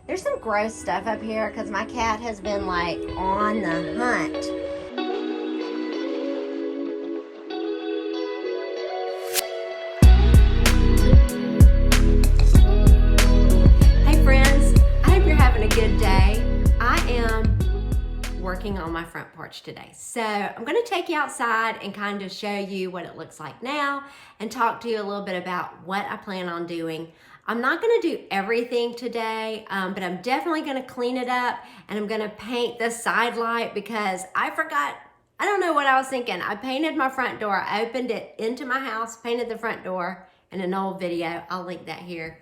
There's some gross stuff up here because my cat has been like on the hunt. Hey friends, I hope you're having a good day. I am working on my front porch today. So I'm going to take you outside and kind of show you what it looks like now and talk to you a little bit about what I plan on doing. I'm not going to do everything today, but I'm definitely going to clean it up, and I'm going to paint the side light because I forgot. I don't know what I was thinking. I painted my front door. I opened it into my house, painted the front door in an old video. I'll link that here.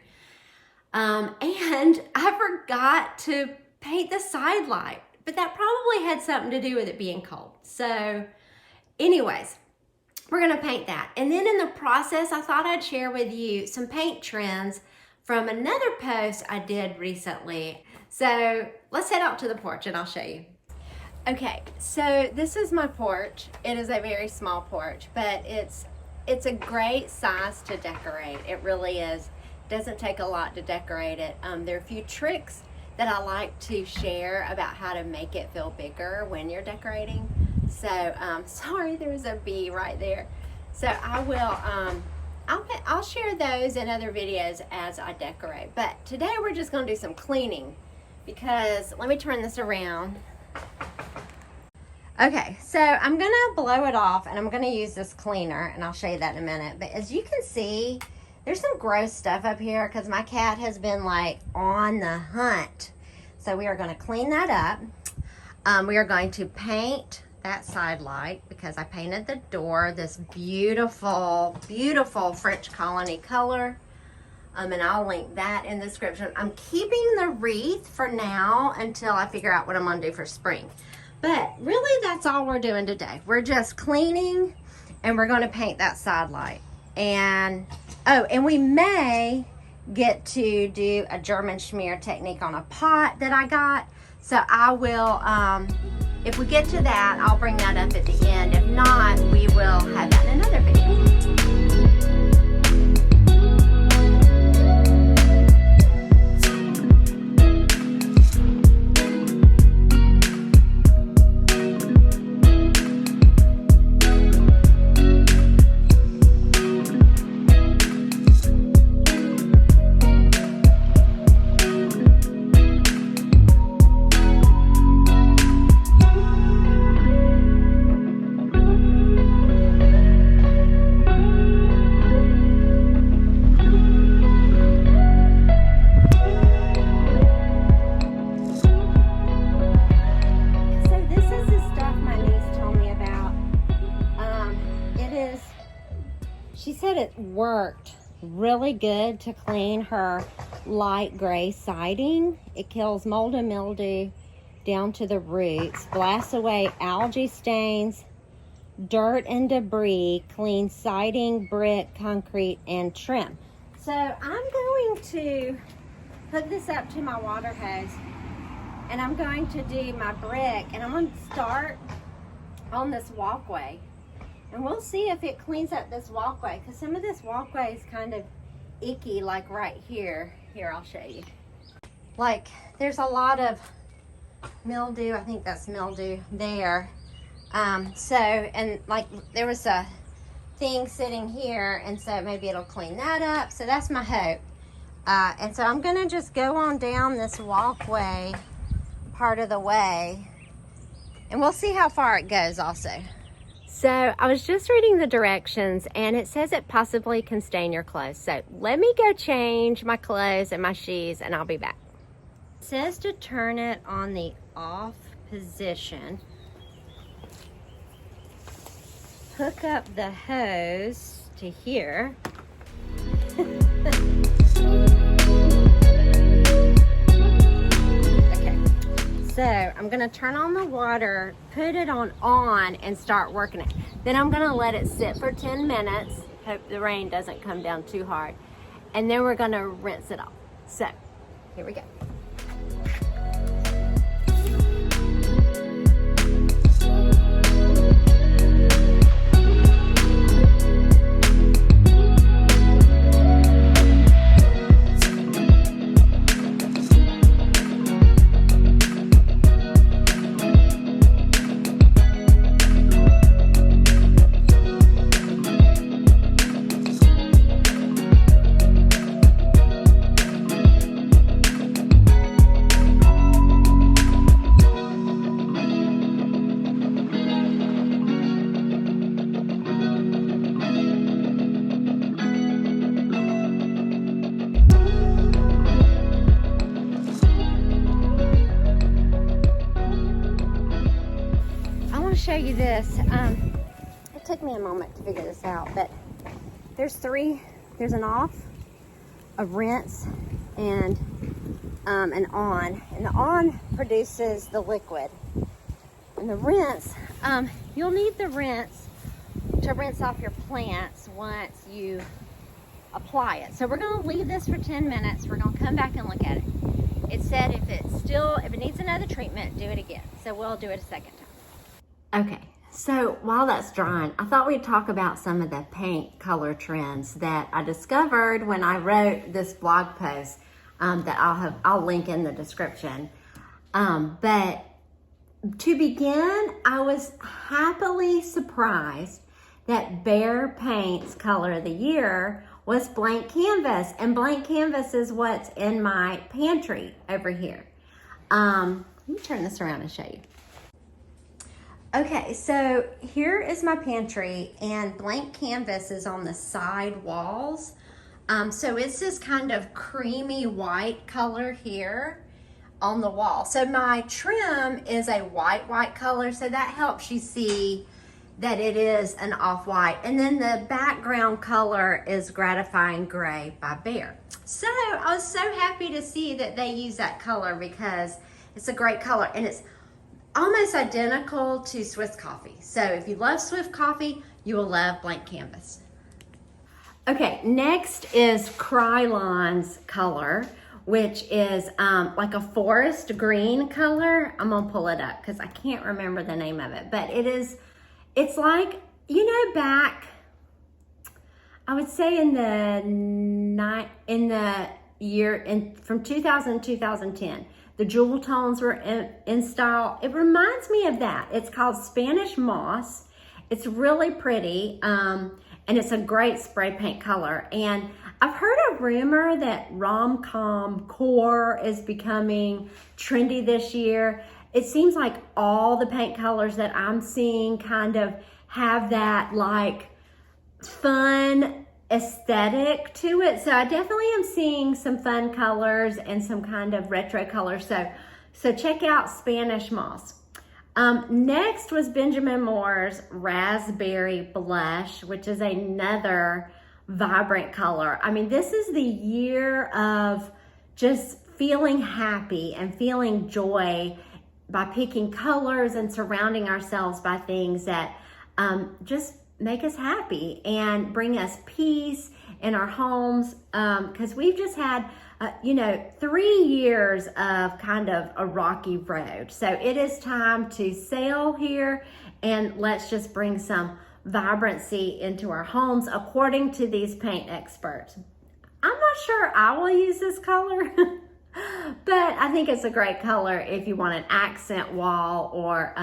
And I forgot to paint the side light, but that probably had something to do with it being cold. So anyways, we're going to paint that. And then in the process, I thought I'd share with you some paint trends from another post I did recently. So let's head out to the porch and I'll show you. Okay, so this is my porch. It is a very small porch, but it's a great size to decorate. It really is. Doesn't take a lot to decorate it. There are a few tricks that I like to share about how to make it feel bigger when you're decorating. So sorry, there's a bee right there. So I will I'll share those in other videos as I decorate. But today we're just going to do some cleaning because let me turn this around. Okay, so I'm going to blow it off and I'm going to use this cleaner, and I'll show you that in a minute. But as you can see, there's some gross stuff up here because my cat has been like on the hunt. So we are going to clean that up. We are going to paint that side light because I painted the door this beautiful, beautiful French colony color. And I'll link that in the description. I'm keeping the wreath for now until I figure out what I'm going to do for spring. But really, that's all we're doing today. We're just cleaning and we're going to paint that side light. And oh, and we may get to do a German smear technique on a pot that I got. So I will, if we get to that, I'll bring that up at the end. If not, we will have that in another video. She said it worked really good to clean her light gray siding. It kills mold and mildew down to the roots, blasts away algae stains, dirt and debris, cleans siding, brick, concrete, and trim. So I'm going to hook this up to my water hose, and I'm going to do my brick, and I'm going to start on this walkway. And we'll see if it cleans up this walkway, because some of this walkway is kind of icky, like right here. Here, I'll show you. Like, there's a lot of mildew. I think that's mildew there. And like there was a thing sitting here, and so maybe it'll clean that up. So that's my hope. And so I'm gonna just go on down this walkway part of the way, and we'll see how far it goes also. So I was just reading the directions, and it says it possibly can stain your clothes. So let me go change my clothes and my shoes, and I'll be back. It says to turn it on the off position. Hook up the hose to here. So I'm gonna turn on the water, put it on and start working it. Then I'm gonna let it sit for 10 minutes. Hope the rain doesn't come down too hard. And then we're gonna rinse it off. So here we go. show you this. It took me a moment to figure this out, but there's an off, a rinse, and an on. And the on produces the liquid. And the rinse, you'll need the rinse to rinse off your plants once you apply it. So we're gonna leave this for 10 minutes. We're gonna come back and look at it. It said if it needs another treatment, do it again. So we'll do it a second time. Okay, so while that's drying, I thought we'd talk about some of the paint color trends that I discovered when I wrote this blog post that I'll link in the description. But to begin, I was happily surprised that Behr Paint's color of the year was blank canvas, and blank canvas is what's in my pantry over here. Let me turn this around and show you. Okay, so here is my pantry, and blank canvas is on the side walls. So it's this kind of creamy white color here on the wall. So my trim is a white color, so that helps you see that it is an off-white. And then the background color is Gratifying Gray by Behr. So I was so happy to see that they use that color because it's a great color, and it's almost identical to Swiss coffee. So if you love Swiss coffee, you will love blank canvas. Okay, next is Krylon's color, which is like a forest green color. I'm gonna pull it up because I can't remember the name of it, but it's like, you know, back, I would say from 2000 to 2010, the jewel tones were in style. It reminds me of that. It's called Spanish Moss. It's really pretty, and it's a great spray paint color. And I've heard a rumor that rom-com core is becoming trendy this year. It seems like all the paint colors that I'm seeing kind of have that like fun aesthetic to it. So I definitely am seeing some fun colors and some kind of retro colors. So check out Spanish Moss. Next was Benjamin Moore's Raspberry Blush, which is another vibrant color. I mean, this is the year of just feeling happy and feeling joy by picking colors and surrounding ourselves by things that just make us happy and bring us peace in our homes, because we've just had 3 years of kind of a rocky road. So it is time to sail here, and let's just bring some vibrancy into our homes according to these paint experts. I'm not sure I will use this color but I think it's a great color if you want an accent wall or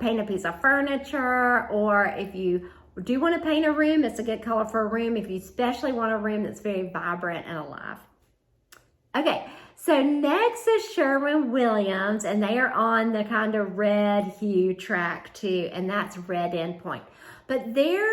paint a piece of furniture, or if you do want to paint a room, it's a good color for a room if you especially want a room that's very vibrant and alive. Okay, so next is Sherwin Williams, and they are on the kind of red hue track too, and that's Red Endpoint. But their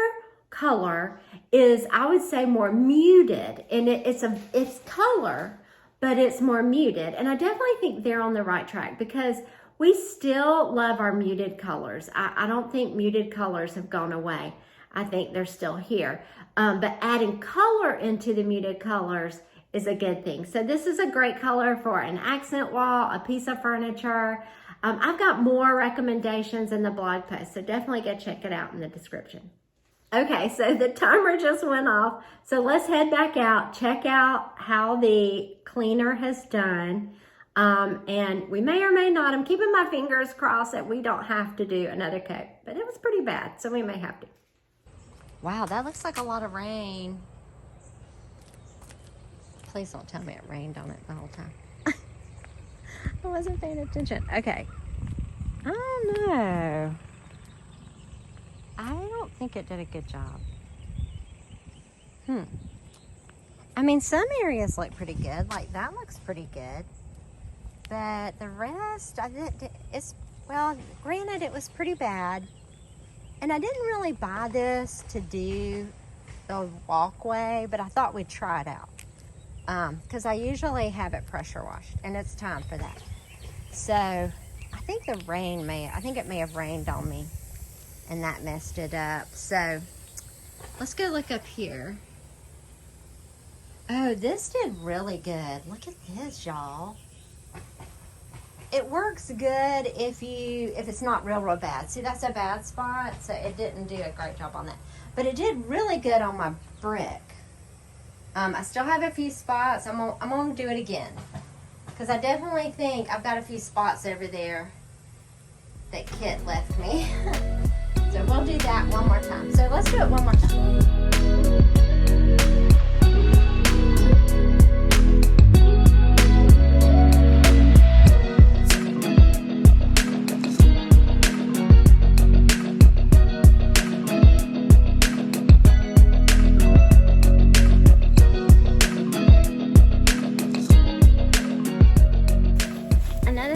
color is, I would say, more muted, and it's color, but it's more muted. And I definitely think they're on the right track because we still love our muted colors. I don't think muted colors have gone away. I think they're still here. But adding color into the muted colors is a good thing. So this is a great color for an accent wall, a piece of furniture. I've got more recommendations in the blog post, so definitely go check it out in the description. Okay, so the timer just went off. So let's head back out, check out how the cleaner has done. And we may or may not, I'm keeping my fingers crossed that we don't have to do another coat, but it was pretty bad, so we may have to. Wow, that looks like a lot of rain. Please don't tell me it rained on it the whole time. I wasn't paying attention. Okay. I don't know. I don't think it did a good job. I mean, some areas look pretty good. Like that looks pretty good. But the rest, well, granted, it was pretty bad. And I didn't really buy this to do the walkway, but I thought we'd try it out. Because I usually have it pressure washed, and it's time for that. So I think it may have rained on me and that messed it up. So let's go look up here. Oh, this did really good. Look at this, y'all. It works good if it's not real bad. See, that's a bad spot, so it didn't do a great job on that. But it did really good on my brick. I still have a few spots. I'm gonna do it again, because I definitely think I've got a few spots over there that Kit left me. So we'll do that one more time. So let's do it one more time.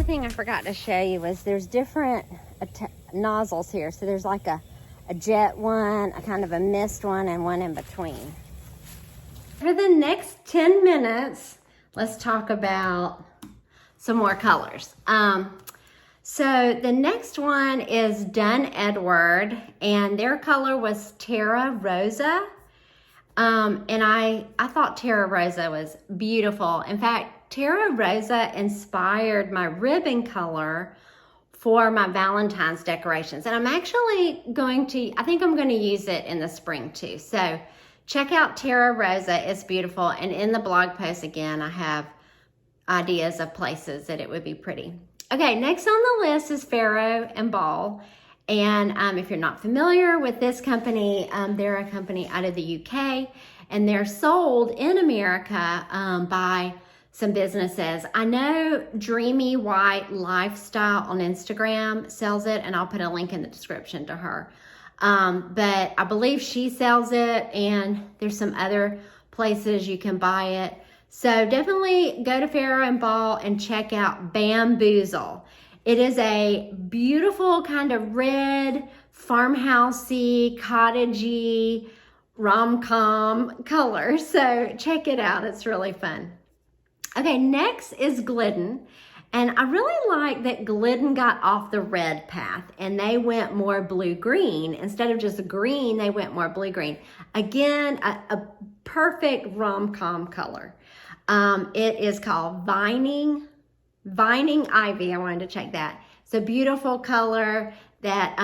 Thing I forgot to show you was there's different nozzles here. So there's like a jet one, a kind of a mist one, and one in between. For the next 10 minutes, let's talk about some more colors. So the next one is Dunn-Edward, and their color was Terra Rosa. And I thought Terra Rosa was beautiful. In fact, Terra Rosa inspired my ribbon color for my Valentine's decorations. And I think I'm going to use it in the spring too. So check out Terra Rosa. It's beautiful. And in the blog post, again, I have ideas of places that it would be pretty. Okay, next on the list is Farrow Ball. And if you're not familiar with this company, they're a company out of the UK, and they're sold in America by some businesses. I know Dreamy White Lifestyle on Instagram sells it, and I'll put a link in the description to her. But I believe she sells it, and there's some other places you can buy it. So definitely go to Farrow Ball and check out Bamboozle. It is a beautiful kind of red, farmhousey, cottagey, rom-com color. So check it out. It's really fun. Okay, next is Glidden. And I really like that Glidden got off the red path and they went more blue-green. Instead of just green, they went more blue-green. Again, a perfect rom-com color. It is called Vining Ivy. I wanted to check that. It's a beautiful color that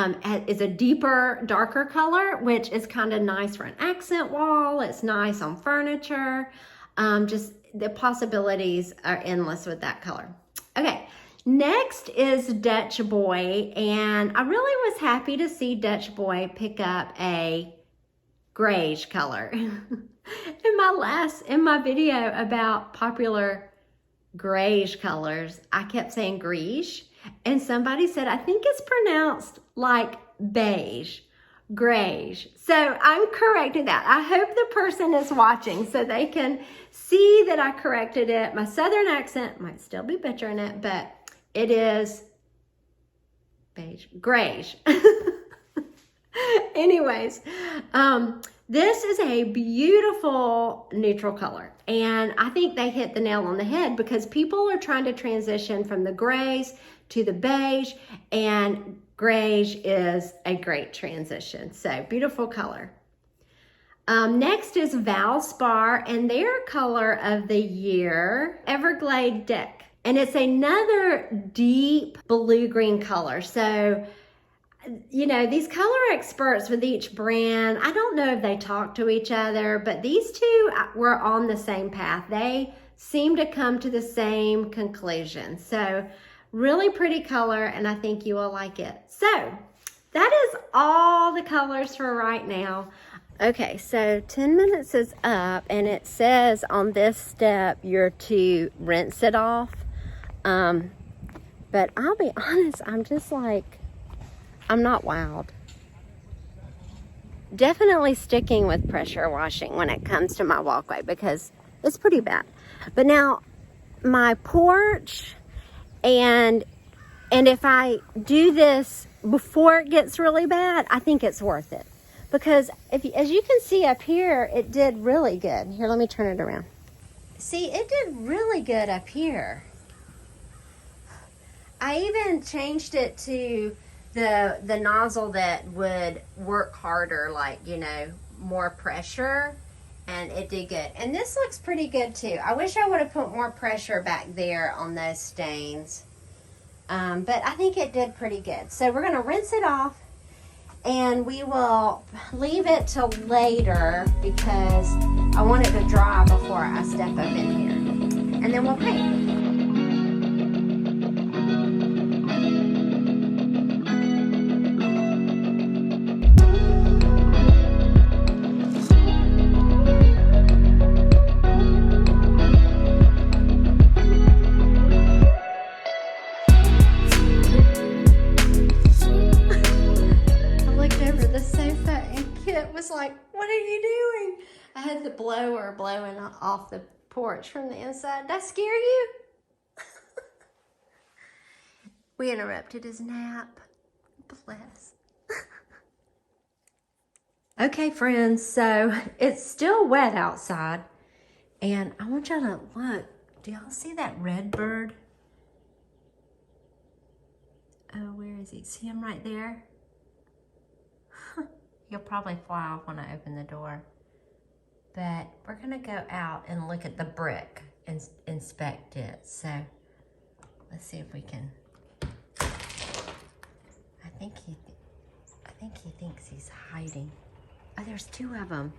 is a deeper, darker color, which is kind of nice for an accent wall. It's nice on furniture. Just the possibilities are endless with that color. Okay, next is Dutch Boy, and I really was happy to see Dutch Boy pick up a grayish color. In my video about popular grayish colors, I kept saying greige, and somebody said, I think it's pronounced like beige, grayish. So I'm correcting that. I hope the person is watching so they can see that I corrected it. My southern accent might still be butchering it, but it is beige, grayish. Anyways, this is a beautiful neutral color, and I think they hit the nail on the head because people are trying to transition from the grays to the beige, and grayish is a great transition. So beautiful color. Next is Valspar, and their color of the year, Everglade Deck, and it's another deep blue-green color. So you know, these color experts with each brand, I don't know if they talk to each other, but these two were on the same path. They seem to come to the same conclusion. So really pretty color, and I think you will like it. So that is all the colors for right now. Okay, so 10 minutes is up, and it says on this step you're to rinse it off. But I'll be honest, I'm just like, I'm not wowed. Definitely sticking with pressure washing when it comes to my walkway because it's pretty bad. But now my porch, and if I do this before it gets really bad, I think it's worth it. Because as you can see up here, it did really good. Here, let me turn it around. See, it did really good up here. I even changed it to the nozzle that would work harder, like, you know, more pressure, and it did good. And this looks pretty good too. I wish I would have put more pressure back there on those stains. But I think it did pretty good. So we're gonna rinse it off, and we will leave it till later because I want it to dry before I step up in here. And then we'll paint. Like, what are you doing? I had the blower blowing off the porch from the inside. Did that scare you? We interrupted his nap. Bless. Okay, friends, so it's still wet outside, and I want y'all to look. Do y'all see that red bird? Oh, where is he? See him right there? He'll probably fly off when I open the door. But we're gonna go out and look at the brick and inspect it. So let's see if we can. I think he thinks he's hiding. Oh, there's two of them.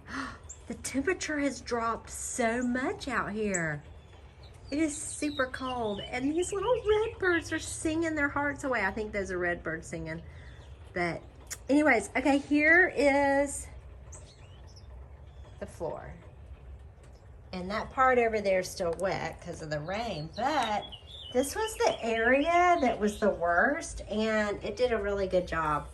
The temperature has dropped so much out here. It is super cold, and these little red birds are singing their hearts away. I think those are red birds singing, but anyways, okay, here is the floor. And that part over there is still wet because of the rain, but this was the area that was the worst, and it did a really good job.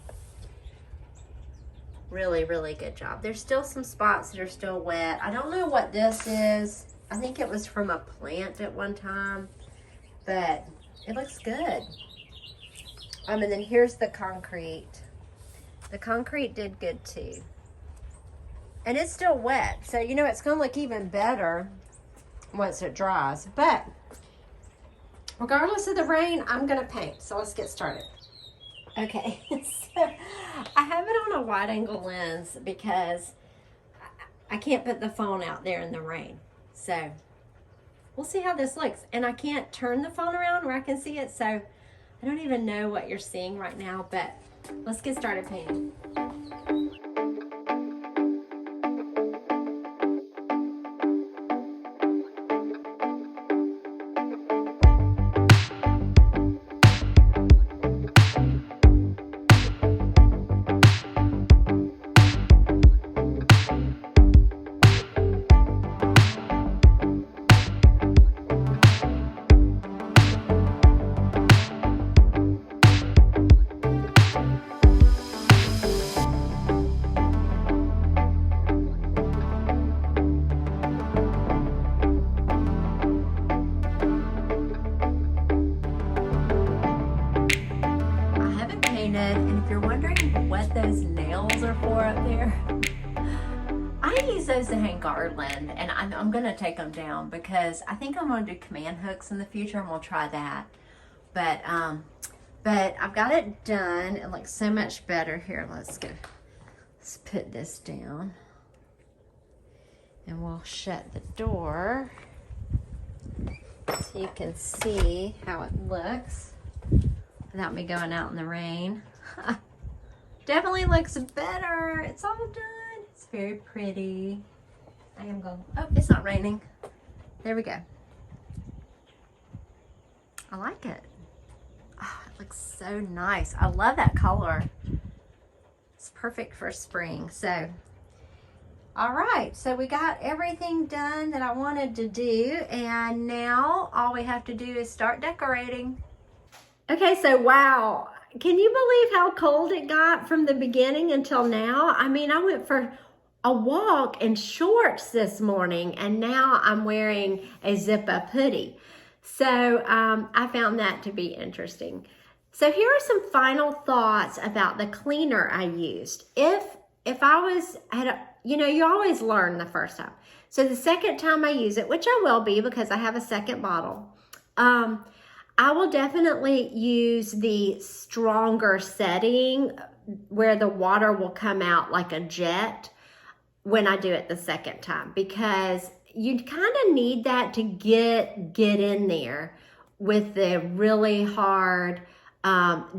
Really, really good job. There's still some spots that are still wet. I don't know what this is. I think it was from a plant at one time, but it looks good. And then here's the concrete. The concrete did good too. And it's still wet, so you know it's gonna look even better once it dries. But regardless of the rain, I'm gonna paint. So let's get started. Okay, so I have it on a wide angle lens because I can't put the phone out there in the rain. So we'll see how this looks. And I can't turn the phone around where I can see it, so I don't even know what you're seeing right now, but let's get started painting. And if you're wondering what those nails are for up there, I use those to hang garland, and I'm gonna take them down because I think I'm gonna do command hooks in the future, and we'll try that. But I've got it done. It looks so much better. Here, let's put this down, and we'll shut the door so you can see how it looks without me going out in the rain. Definitely looks better. It's all done. It's very pretty. I am going, oh, it's not raining. There we go. I like it. Oh, it looks so nice. I love that color. It's perfect for spring. So, all right. So we got everything done that I wanted to do. And now all we have to do is start decorating. Okay, so wow. Can you believe how cold it got from the beginning until now? I mean, I went for a walk in shorts this morning, and now I'm wearing a zip-up hoodie. So I found that to be interesting. So here are some final thoughts about the cleaner I used. If I had you know, you always learn the first time. So the second time I use it, which I will be because I have a second bottle, I will definitely use the stronger setting where the water will come out like a jet when I do it the second time, because you kind of need that to get in there with the really hard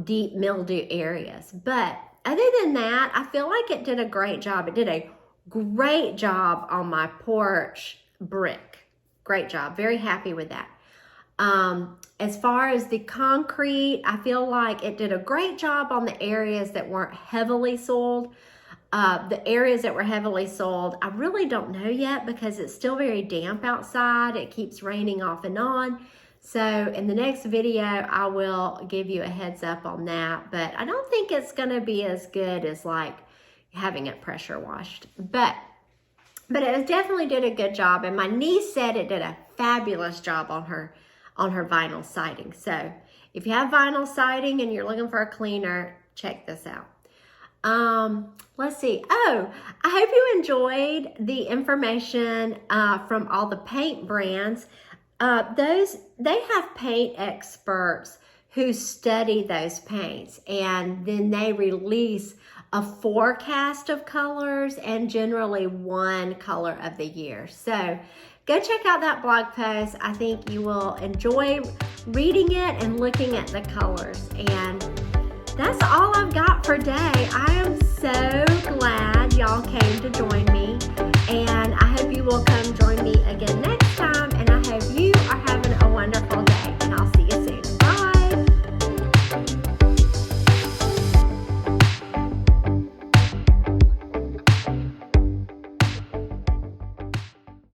deep mildew areas. But other than that, I feel like it did a great job. It did a great job on my porch brick. Great job. Very happy with that. As far as the concrete, I feel like it did a great job on the areas that weren't heavily soiled. The areas that were heavily soiled, I really don't know yet because it's still very damp outside. It keeps raining off and on. So in the next video, I will give you a heads up on that. But I don't think it's going to be as good as like having it pressure washed. But it definitely did a good job. And my niece said it did a fabulous job on her vinyl siding. So if you have vinyl siding and you're looking for a cleaner, check this out. Let's see. Oh, I hope you enjoyed the information from all the paint brands. They have paint experts who study those paints, and then they release a forecast of colors and generally one color of the year. So go check out that blog post. I think you will enjoy reading it and looking at the colors. And that's all I've got for today. I am so